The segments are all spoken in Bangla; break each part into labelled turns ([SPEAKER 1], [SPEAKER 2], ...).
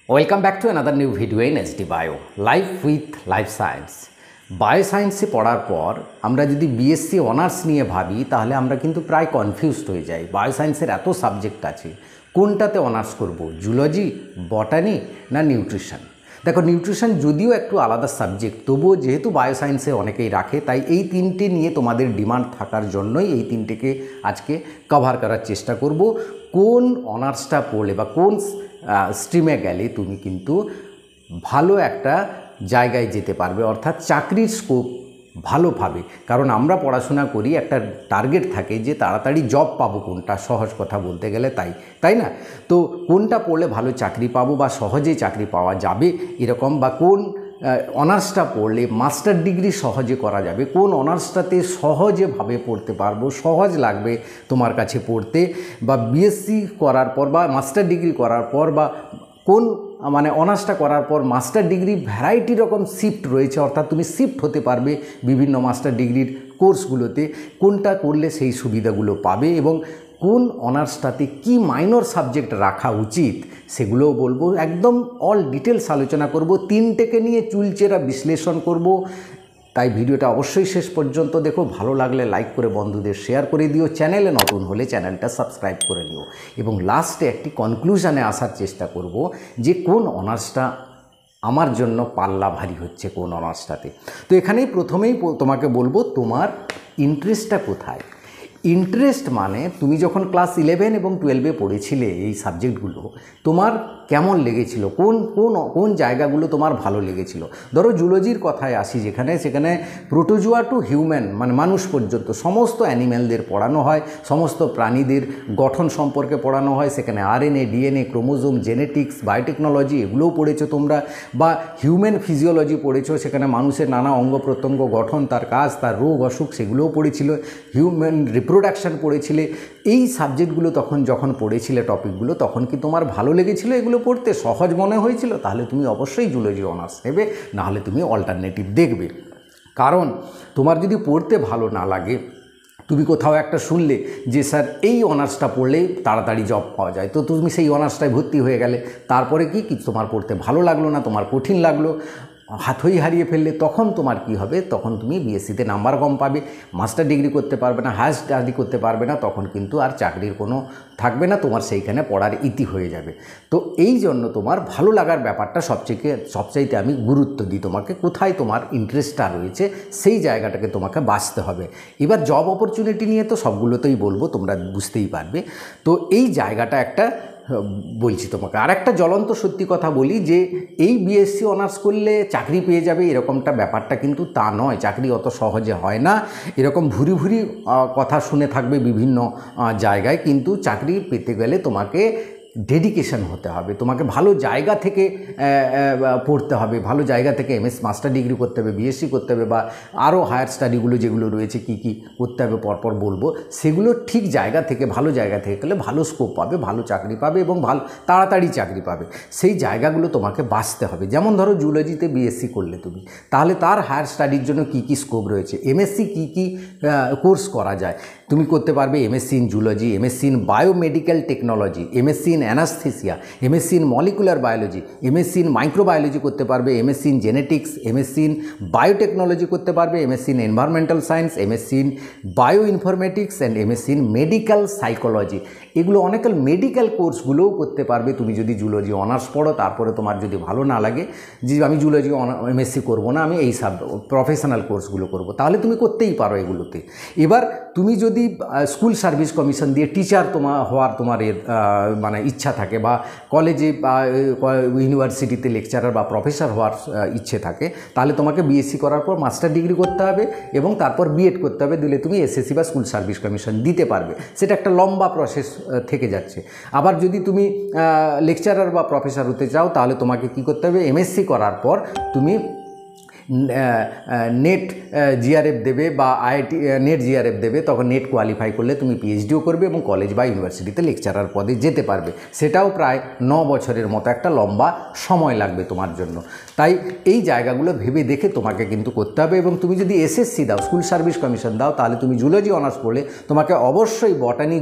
[SPEAKER 1] Welcome back to another new video in SD Bio, Life with Life Science. বায়োসায়েন্সে পড়ার পর আমরা যদি বিএসসি অনার্স নিয়ে ভাবি তাহলে আমরা কিন্তু প্রায় কনফিউজড হয়ে যাই। বায়োসায়েন্সের এত সাবজেক্ট আছে, কোনটাতে অনার্স করব? জুলজি, বটানি না নিউট্রিশন? দেখো, নিউট্রিশন যদিও একটু আলাদা সাবজেক্ট, তবুও যেহেতু বায়োসায়েন্সে অনেকেই রাখে, তাই এই তিনটে নিয়ে তোমাদের ডিমান্ড থাকার জন্যই এই তিনটেকে আজকে কভার করার চেষ্টা করব। কোন অনার্সটা পড়লে বা কোন স্ট্রিমে গেলে তুমি কিন্তু ভালো একটা জায়গায় যেতে পারবে, অর্থাৎ চাকরির স্কোপ ভালো পাবে। কারণ আমরা পড়াশোনা করি, একটা টার্গেট থাকে যে তাড়াতাড়ি জব পাবো কোনটা, সহজ কথা বলতে গেলে তাই না? তো কোনটা পড়লে ভালো চাকরি পাবো বা সহজে চাকরি পাওয়া যাবে এরকম, বা কোন অনার্সটা পড়লে মাস্টার ডিগ্রি সহজে করা যাবে, কোন অনার্সটাতে সহজেভাবে পড়তে পারবো, সহজ লাগবে তোমার কাছে পড়তে, বা বিএসসি করার পর বা মাস্টার ডিগ্রি করার পর বা কোন অনার্সটা করার পর মাস্টার ডিগ্রি ভ্যারাইটি রকম শিফট রয়েছে, অর্থাৎ তুমি শিফট হতে পারবে বিভিন্ন মাস্টার ডিগ্রির কোর্সগুলোতে, কোনটা করলে সেই সুবিধাগুলো পাবে, এবং কোন অনার্সটাতে কি মাইনর সাবজেক্ট রাখা উচিত সেগুলোও বলবো। একদম অল ডিটেলস আলোচনা করব, তিনটেকে নিয়ে চুলচেরা বিশ্লেষণ করব। তাই ভিডিওটা অবশ্যই শেষ পর্যন্ত দেখো। ভালো লাগলে লাইক করে বন্ধুদের শেয়ার করে দিও, চ্যানেলে নতুন হলে চ্যানেলটা সাবস্ক্রাইব করে নিও, এবং লাস্টে একটি কনক্লুশনে আসার চেষ্টা করব যে কোন অনার্সটা আমার জন্য পাল্লা ভারী হচ্ছে, কোন অনার্সটাতে। তো এখানেই প্রথমেই তোমাকে বলবো তোমার ইন্টারেস্টটা কোথায়। ইন্টারেস্ট মানে তুমি যখন ক্লাস 11 এবং 12-এ পড়েছিলে এই সাবজেক্টগুলো, তোমার কেমন লেগেছিল, কোন জায়গাগুলো তোমার ভালো লেগেছিল। ধরো জুলজির কথায় আসি, সেখানে প্রোটোজোয়া টু হিউম্যান, মানুষ পর্যন্ত সমস্ত অ্যানিম্যালদের পড়ানো হয়, সমস্ত প্রাণীদের গঠন সম্পর্কে পড়ানো হয়। সেখানে RNA, DNA, chromosome, genetics, biotechnology এগুলোও পড়েছো তোমরা, বা হিউম্যান ফিজিওলজি পড়েছো, সেখানে মানুষের নানা অঙ্গ প্রত্যঙ্গ গঠন, তার কাজ, তার রোগ অসুখ সেগুলোও পড়েছিল, হিউম্যান রিপ্রোডাকশান পড়েছিলে। এই সাবজেক্টগুলো যখন পড়েছিলে টপিকগুলো, তখন কি তোমার ভালো লেগেছিল? এগুলো পড়তে সহজ মনে হয়েছিল? তাহলে তুমি অবশ্যই জুলজি অনার্স নেবে, নাহলে তুমি অল্টারনেটিভ দেখবে। কারণ তোমার যদি পড়তে ভালো না লাগে, তুমি কোথাও একটা শুনলে যে স্যার এই অনার্সটা পড়লেই তাড়াতাড়ি জব পাওয়া যায়, তো তুমি সেই অনার্সটায় ভর্তি হয়ে গেলে, তারপরে কি তোমার পড়তে ভালো লাগলো না, তোমার কঠিন লাগলো, হাতই হারিয়ে ফেললে, তখন তোমার কি হবে? তখন তুমি বিএসসিতে নাম্বার কম পাবে, মাস্টার ডিগ্রি করতে পারবে না, হায়ার স্টাডি করতে পারবে না, তখন কিন্তু আর চাকরির কোনো থাকবে না, তোমার সেইখানে পড়ার ইতি হয়ে যাবে। তো এই জন্য তোমার ভালো লাগার ব্যাপারটা সবচাইতে আমি গুরুত্ব দিই তোমাকে, কোথায় তোমার ইন্টারেস্টটা রয়েছে সেই জায়গাটাকে তোমাকে বাছতে হবে। এবার জব অপরচুনিটি নিয়ে তো সবগুলোতেই বলবো, তোমরা বুঝতেই পারবে। তো এই জায়গাটা একটা বলছি তোমাকে। আর একটা জ্বলন্ত সত্যি কথা বলি যে এই বিএসসি অনার্স করলে চাকরি পেয়ে যাবে এরকমটা ব্যাপারটা কিন্তু তা নয়। চাকরি অত সহজে হয় না, এরকম ভুরি ভুরি কথা শুনে থাকবে বিভিন্ন জায়গায়, কিন্তু চাকরি পেতে গেলে তোমাকে ডেডিকেশন হতে হবে, তোমাকে ভালো জায়গা থেকে পড়তে হবে, ভালো জায়গা থেকে এমএস মাস্টার ডিগ্রি করতে হবে, বিএসসি করতে হবে, বা আরও হায়ার স্টাডিগুলো যেগুলো রয়েছে কী করতে হবে পরপর বলবো, সেগুলো ঠিক জায়গা থেকে, ভালো জায়গা থেকে গেলে ভালো স্কোপ পাবে, ভালো চাকরি পাবে, এবং ভালো তাড়াতাড়ি চাকরি পাবে। সেই জায়গাগুলো তোমাকে বাছতে হবে। যেমন ধরো জুলজিতে বিএসসি করলে তুমি, তাহলে তার হায়ার স্টাডির জন্য কী স্কোপ রয়েছে, এমএসসি কী কোর্স করা যায়। তুমি করতে পারবে MSc in zoology, MSc in biomedical technology, MSc in anaesthesia, MSc in molecular biology, MSc in microbiology করতে পারবে, MSc in genetics, MSc in biotechnology করতে পারবে, MSc in environmental science, MSc in bio informatics and MSc in medical psychology. এগুলো অনেক মেডিক্যাল কোর্সগুলোও করতে পারবে তুমি যদি জুলজি অনার্স পড়ো। তারপরে তোমার যদি ভালো না লাগে যে আমি জুলজি এমএসসি করবো না, আমি এই প্রফেশনাল কোর্সগুলো করব, তাহলে তুমি করতেই পারো এগুলোতে। এবার তুমি যদি স্কুল সার্ভিস কমিশন দিয়ে টিচার হওয়ার তোমার ইচ্ছা থাকে, বা কলেজে বা ইউনিভার্সিটিতে লেকচারার বা প্রফেসর হওয়ার ইচ্ছে থাকে, তাহলে তোমাকে বিএসসি করার পর মাস্টার ডিগ্রি করতে হবে এবং তারপর বিএড করতে হবে, দিলে তুমি এসএসসি বা স্কুল সার্ভিস কমিশন দিতে পারবে। সেটা একটা লম্বা প্রসেস থেকে যাচ্ছে। আবার যদি তুমি লেকচারার বা প্রফেসর হতে চাও, তাহলে তোমাকে কি করতে হবে? এমএসসি করার পর তুমি নেট জিআরএফ দেবে বা আইআইটি নেট জিআরএফ দেবে, তখন নেট কোয়ালিফাই করলে তুমি পিএইচডিও করবে এবং কলেজ বা ইউনিভার্সিটিতে লেকচারার পদে যেতে পারবে। সেটাও প্রায় 9 বছরের মতো একটা লম্বা সময় লাগবে তোমার জন্য। তাই এই জায়গাগুলো ভেবে দেখে তোমাকে কিন্তু করতে হবে। এবং তুমি যদি এসএসসি দাও, স্কুল সার্ভিস কমিশন দাও, তাহলে তুমি জুলজি অনার্স পড়লে তোমাকে অবশ্যই বটানি,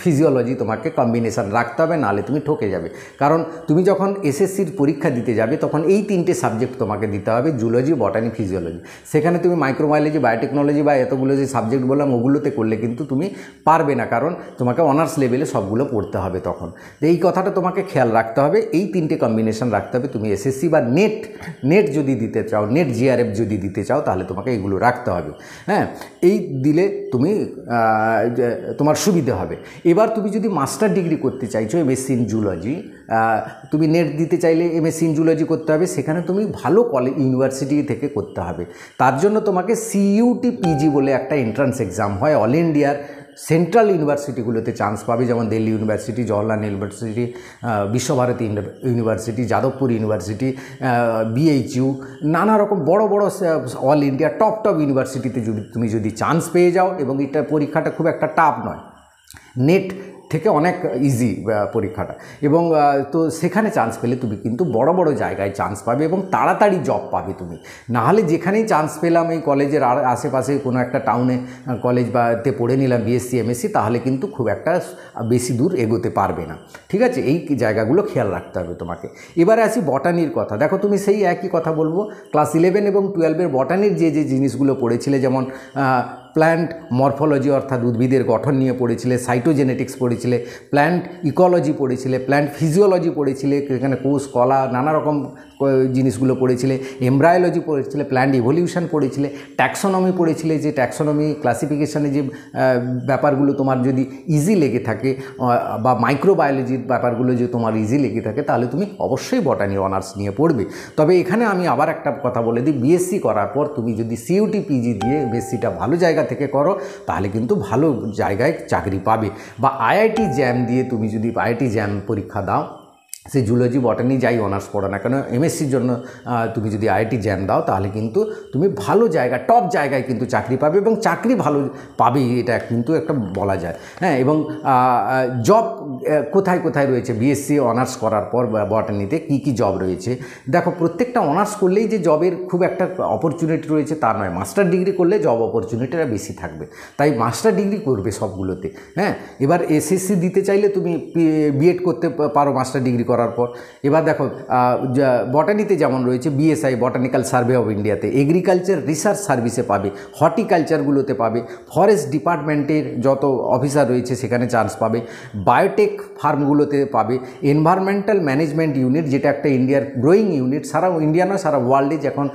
[SPEAKER 1] ফিজিওলজি তোমাকে কম্বিনেশান রাখতে হবে, নাহলে তুমি ঠকে যাবে। কারণ তুমি যখন এসএসসির পরীক্ষা দিতে যাবে তখন এই 3টে সাবজেক্ট তোমাকে দিতে হবে, জুলজি, বটানি, ফিজিওলজি। সেখানে তুমি মাইক্রোবায়োলজি, বায়োটেকনোলজি বা এতগুলো যে সাবজেক্ট বললাম ওগুলোতে করলে কিন্তু তুমি পারবে না, কারণ তোমাকে অনার্স লেভেলে সবগুলো পড়তে হবে তখন। এই কথাটা তোমাকে খেয়াল রাখতে হবে, এই 3টে কম্বিনেশন রাখতে হবে। তুমি এসএসসি বা নেট যদি দিতে চাও, নেট জিআরএফ যদি দিতে চাও, তাহলে তোমাকে এগুলো রাখতে হবে। হ্যাঁ, এই দিলে তুমি তোমার সুবিধা হবে। এবার তুমি যদি মাস্টার ডিগ্রি করতে চাইছো এমএসসি ইন জুলজি, তুমি নেট দিতে চাইলে এমএসসি ইন জুলজি করতে হবে, সেখানে তুমি ভালো কলেজ ইউনিভার্সিটি থেকে করতে হবে। তার জন্য তোমাকে সিইউটি পিজি বলে একটা এন্ট্রান্স এক্সাম হয়, অল ইন্ডিয়ার সেন্ট্রাল ইউনিভার্সিটিগুলোতে চান্স পাবে, যেমন Delhi university, Jawaharlal university, Visva Bharati university, Jadavpur university, BHU, নানা রকম বড় বড় অল ইন্ডিয়া টপ ইউনিভার্সিটিতে তুমি যদি চান্স পেয়ে যাও, এবং এটা পরীক্ষাটা খুব একটা টাফ নয়, নেট থেকে অনেক ইজি পরীক্ষাটা, এবং তো সেখানে চান্স পেলে তুমি কিন্তু বড় বড় জায়গায় চান্স পাবে এবং তাড়াতাড়ি জব পাবে তুমি। নাহলে যেখানেই চান্স পেলাম এই কলেজের আশেপাশে কোনো একটা টাউনে কলেজ বাতে পড়ে নিলাম বিএসসি এমএসসি, তাহলে কিন্তু খুব একটা বেশি দূর এগোতে পারবে না। ঠিক আছে, এই জায়গাগুলো খেয়াল রাখতে হবে তোমাকে। এবারে আসি বটানির কথা। দেখো, তুমি সেই একই কথা বলবো, ক্লাস 11 এবং 12-এর বটানির যে জিনিসগুলো পড়েছিলে, যেমন প্ল্যান্ট মরফোলজি অর্থাৎ উদ্ভিদের গঠন নিয়ে পড়েছিলে, সাইটোজেনেটিক্স পড়েছিলে, প্ল্যান্ট ইকোলজি পড়েছিলে, প্ল্যান্ট ফিজিওলজি পড়েছিলে, এখানে কোষ কলা নানা রকম জিনিসগুলো পড়েছিলে, এমব্রায়োলজি পড়েছিলে, প্ল্যান্ট ইভলিউশন পড়েছিলে, ট্যাক্সোনমি পড়েছিলে, যে ট্যাক্সোনমি ক্লাসিফিকেশানে যে ব্যাপারগুলো তোমার যদি ইজি লেগে থাকে, বা মাইক্রোবায়োলজির ব্যাপারগুলো যে তোমার ইজি লেগে থাকে, তাহলে তুমি অবশ্যই বটানি অনার্স নিয়ে পড়বে। তবে এখানে আমি আবার একটা কথা বলে দিই, বিএসসি করার পর তুমি যদি সিইউটি পিজি দিয়ে বিএসসিটা ভালো জায়গা থেকে করো, তাহলে কিন্তু ভালো জায়গায় চাকরি পাবে। বা আইআইটি জ্যাম দিয়ে তুমি যদি আইআইটি জ্যাম পরীক্ষা দাও, সে জুলজি বটানি যাই অনার্স পড়ো না কেন, এমএসসির জন্য তুমি যদি আইআইটি জ্যাম দাও, তাহলে কিন্তু তুমি ভালো জায়গা, টপ জায়গায় কিন্তু চাকরি পাবে, এবং চাকরি ভালো পাবে, এটা কিন্তু একটা বলা যায়। হ্যাঁ, এবং জব কোথায় কোথায় রয়েছে বিএসসি অনার্স করার পর বটানিতে কী কী জব রয়েছে। দেখো, প্রত্যেকটা অনার্স করলেই যে জবের খুব একটা অপরচুনিটি রয়েছে তা নয়, মাস্টার ডিগ্রি করলে জব অপরচুনিটিটা বেশি থাকবে, তাই মাস্টার ডিগ্রি করবে সবগুলোতে। হ্যাঁ, এবার এসএসসি দিতে চাইলে তুমি বিএড করতে পারো মাস্টার ডিগ্রি করার পর। এবার দেখো, বটানিতে যেমন রয়েছে বিএসআই, বটানিক্যাল সার্ভে অফ ইন্ডিয়াতে, এগ্রিকালচার রিসার্চ সার্ভিসে পাবে, হর্টিকালচারগুলোতে পাবে, ফরেস্ট ডিপার্টমেন্টের যত অফিসার রয়েছে সেখানে চান্স পাবে, বায়োটেক ফার্মগুলোতে পাবে, এনভায়রনমেন্টাল ম্যানেজমেন্ট ইউনিট, যেটা একটা ইন্ডিয়ার গ্রোয়িং ইউনিট, সারা ইন্ডিয়া নয় সারা ওয়ার্ল্ডে যখন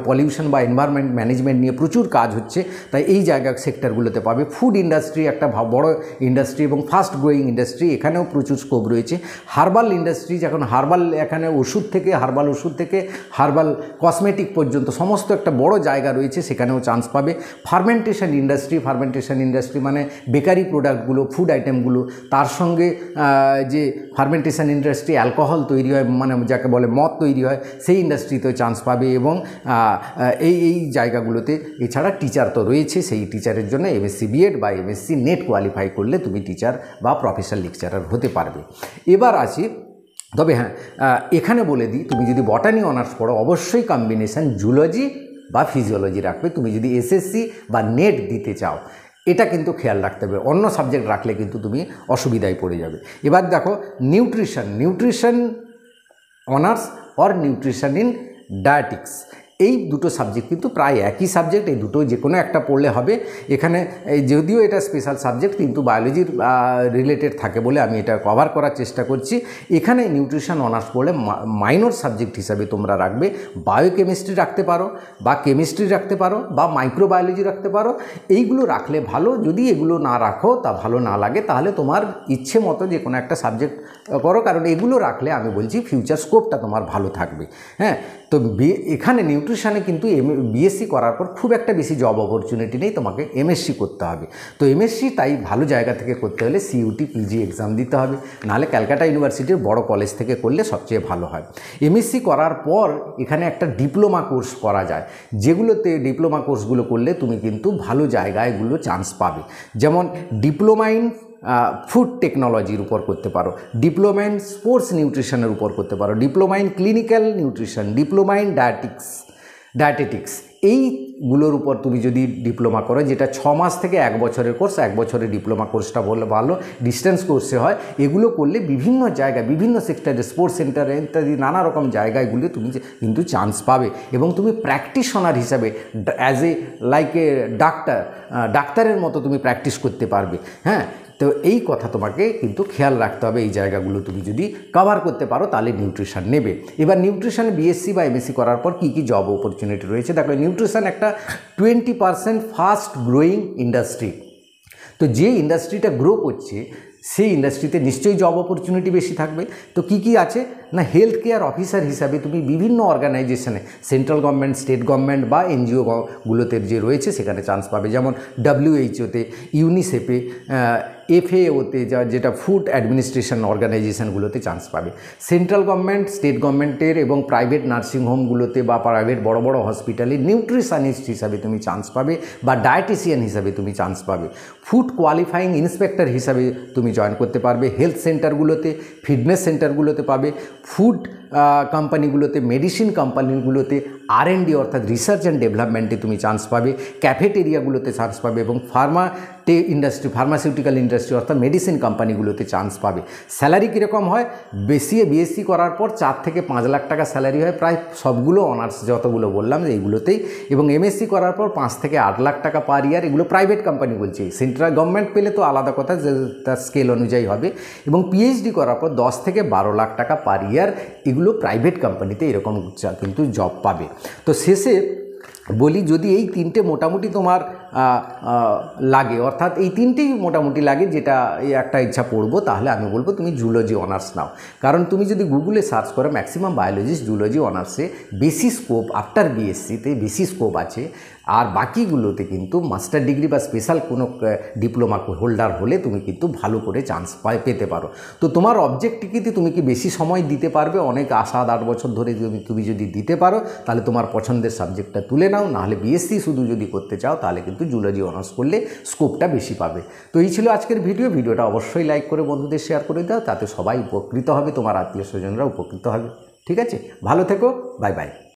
[SPEAKER 1] পলিউশন বা এনভায়রনমেন্ট ম্যানেজমেন্ট নিয়ে প্রচুর কাজ হচ্ছে, তাই এই জায়গা সেক্টরগুলোতে পাবে। ফুড ইন্ডাস্ট্রি একটা বড় ইন্ডাস্ট্রি এবং ফাস্ট গ্রোয়িং ইন্ডাস্ট্রি, এখানেও প্রচুর স্কোপ রয়েছে। হার্বাল ইন্ডাস্ট্রি, যখন হার্বাল, এখানে ওষুধ থেকে হার্বাল ওষুধ থেকে হার্বাল কসমেটিক পর্যন্ত সমস্ত একটা বড় জায়গা রয়েছে, সেখানেও চান্স পাবে। ফার্মেন্টেশন ইন্ডাস্ট্রি মানে বেকারি প্রোডাক্টগুলো, ফুড আইটেমগুলো, তার সঙ্গে যে ফার্মেন্টেশন ইন্ডাস্ট্রি অ্যালকোহল তৈরি হয়, মানে যাকে বলে মদ তৈরি হয়, সেই ইন্ডাস্ট্রিতেও চান্স পাবে। এবং এই জায়গাগুলোতে এছাড়া টিচার তো রয়েছে, সেই টিচারের জন্য এমএসসি বিএড বা এমএসসি নেট কোয়ালিফাই করলে তুমি টিচার বা প্রফেশনাল লেকচারার হতে পারবে। এবার আসি, তবে হ্যাঁ, এখানে বলে দিই, তুমি যদি বটানি অনার্স পড়ো অবশ্যই কম্বিনেশন জুলজি বা ফিজিওলজি রাখবে, তুমি যদি এসএসসি বা নেট দিতে চাও। এটা কিন্তু খেয়াল রাখতে হবে, অন্য সাবজেক্ট রাখলে কিন্তু তুমি অসুবিধায় পড়ে যাবে। এবার দেখো, nutrition honours or nutrition in dietetics, এই দুটো সাবজেক্ট কিন্তু প্রায় একই সাবজেক্ট, এই দুটো যে কোনো একটা পড়লে হবে। এখানে যদিও এটা স্পেশাল সাবজেক্ট, কিন্তু বায়োলজির রিলেটেড থাকে বলে আমি এটা কভার করার চেষ্টা করছি। এখানে নিউট্রিশন অনার্স পড়লে মাইনর সাবজেক্ট হিসাবে তোমরা রাখবে বায়োকেমিস্ট্রি রাখতে পারো, বা কেমিস্ট্রি রাখতে পারো, বা মাইক্রোবায়োলজি রাখতে পারো। এইগুলো রাখলে ভালো, যদি এগুলো না রাখো, তা ভালো না লাগে, তাহলে তোমার ইচ্ছে মতো যে কোনো একটা সাবজেক্ট করো, কারণ এগুলো রাখলে আমি বলছি ফিউচার স্কোপটা তোমার ভালো থাকবে। হ্যাঁ, তো এখানে নিউট্রিশন নিউট্রিশনে কিন্তু বিএসসি করার পর খুব একটা বেশি জব অপরচুনিটি নেই, তোমাকে এমএসসি করতে হবে। তো এমএসসি তাই ভালো জায়গা থেকে করতে হলে সিইউটি পিজি এক্সাম দিতে হবে, নাহলে ক্যালকাটা ইউনিভার্সিটির বড় কলেজ থেকে করলে সবচেয়ে ভালো হয়। এমএসসি করার পর এখানে একটা ডিপ্লোমা কোর্স করা যায়, যেগুলোতে ডিপ্লোমা কোর্সগুলো করলে তুমি কিন্তু ভালো জায়গায়গুলো চান্স পাবে। যেমন ডিপ্লোমা ইন ফুড টেকনোলজির উপর করতে পারো, ডিপ্লোমা ইন স্পোর্টস নিউট্রিশনের উপর করতে পারো, diploma in clinical nutrition, diploma in dietetics, এইগুলোর উপর তুমি যদি ডিপ্লোমা করো, যেটা 6 মাস থেকে 1 বছরের কোর্স, 1 বছরের ডিপ্লোমা কোর্সটা বলে ভালো, ডিস্টেন্স কোর্সে হয়। এগুলো করলে বিভিন্ন জায়গায়, বিভিন্ন সেক্টরে, স্পোর্টস সেন্টারে ইত্যাদি নানা রকম জায়গায়গুলো তুমি কিন্তু চান্স পাবে, এবং তুমি প্র্যাকটিশনার হিসাবে অ্যাজ এ ডাক্তারের মতো তুমি প্র্যাকটিস করতে পারবে। হ্যাঁ, তো এই কথা তোমাকে কিন্তু খেয়াল রাখতে হবে। এই জায়গাগুলো তুমি যদি কভার করতে পারো তাহলে নিউট্রিশন নেবে। এবার নিউট্রিশনে বিএসসি বা এমএসসি করার পর কী কী জব অপরচুনিটি রয়েছে দেখো। নিউট্রিশন একটা 20% ফাস্ট গ্রোয়িং ইন্ডাস্ট্রি। তো যে ইন্ডাস্ট্রিটা গ্রো করছে সেই ইন্ডাস্ট্রিতে নিশ্চয়ই জব অপরচুনিটি বেশি থাকবে। তো কি কি আছে না, হেলথ কেয়ার অফিসার হিসাবে তুমি বিভিন্ন অর্গানাইজেশনে, সেন্ট্রাল গভর্নমেন্ট, স্টেট গভর্নমেন্ট বা এনজিওগুলোতে যে রয়েছে সেখানে চান্স পাবে। যেমন WHO-তে, ইউনিসেফে, FAO-তে, যেটা ফুড অ্যাডমিনিস্ট্রেশন অর্গানাইজেশনগুলোতে চান্স পাবে। সেন্ট্রাল গভর্নমেন্ট, স্টেট গভর্নমেন্টের এবং প্রাইভেট নার্সিংহোমগুলোতে বা প্রাইভেট বড় বড় হসপিটালে নিউট্রিশনিস্ট হিসাবে তুমি চান্স পাবে, বা ডায়েটিশিয়ান হিসাবে তুমি চান্স পাবে। ফুড কোয়ালিফাইং ইন্সপেক্টর হিসাবে তুমি জয়েন করতে পারবে। হেলথ সেন্টারগুলোতে, ফিটনেস সেন্টারগুলোতে পাবে। ফুড কোম্পানিগুলোতে, মেডিসিন কোম্পানিগুলোতে R&D অর্থাৎ রিসার্চ অ্যান্ড ডেভেলপমেন্টে তুমি চান্স পাবে। ক্যাফেটেরিয়াগুলোতে চান্স পাবে, এবং ফার্মাসিউটিক্যাল ইন্ডাস্ট্রি অর্থাৎ মেডিসিন কোম্পানিগুলোতে চান্স পাবে। স্যালারি কীরকম হয়, বিএসসি করার পর 4 থেকে 5 লাখ টাকা স্যালারি হয় প্রায় সবগুলো অনার্স যতগুলো বললাম এইগুলোতেই, এবং এমএসসি করার পর 5 থেকে 8 লাখ টাকা পার ইয়ার। এগুলো প্রাইভেট কোম্পানি বলছি, সেন্ট্রাল গভর্নমেন্ট পেলে তো আলাদা কথা, যে তার স্কেল অনুযায়ী হবে। এবং পিএইচডি করার পর 10 থেকে 12 লাখ টাকা পার ইয়ার, এগুলো প্রাইভেট কোম্পানিতে এরকম কিন্তু জব পাবে। তো শেষে বলি, যদি এই 3টে মোটামুটি তোমার লাগে, অর্থাৎ এই 3টেই মোটামুটি লাগে, যেটা এই একটা ইচ্ছা পড়বো, তাহলে আমি বলবো তুমি জুলজি অনার্স নাও। কারণ তুমি যদি গুগলে সার্চ করো, ম্যাক্সিমাম বায়োলজিস্ট জুলজি অনার্সে বেশি স্কোপ, আফটার বিএসসিতে বেশি স্কোপ আছে। আর বাকিগুলোতে কিন্তু মাস্টার ডিগ্রি বা স্পেশাল কোনো ডিপ্লোমা হোল্ডার হলে তুমি কিন্তু ভালো করে চান্স পেতে পারো। তো তোমার অবজেক্টিভে তুমি কি বেশি সময় দিতে পারবে, অনেক 7-8 বছর ধরে তুমি যদি দিতে পারো, তাহলে তোমার পছন্দের সাবজেক্টটা তুলে নাও। নাহলে বিএসসি শুধু যদি করতে চাও, তাহলে কিন্তু জুলজি অনার্স করলে স্কোপটা বেশি পাবে। তো এই ছিল আজকের ভিডিওটা অবশ্যই লাইক করে বন্ধুদের শেয়ার করে দাও, তাতে সবাই উপকৃত হবে, তোমার আত্মীয় স্বজনরা উপকৃত হবে। ঠিক আছে, ভালো থেকো, বাই বাই।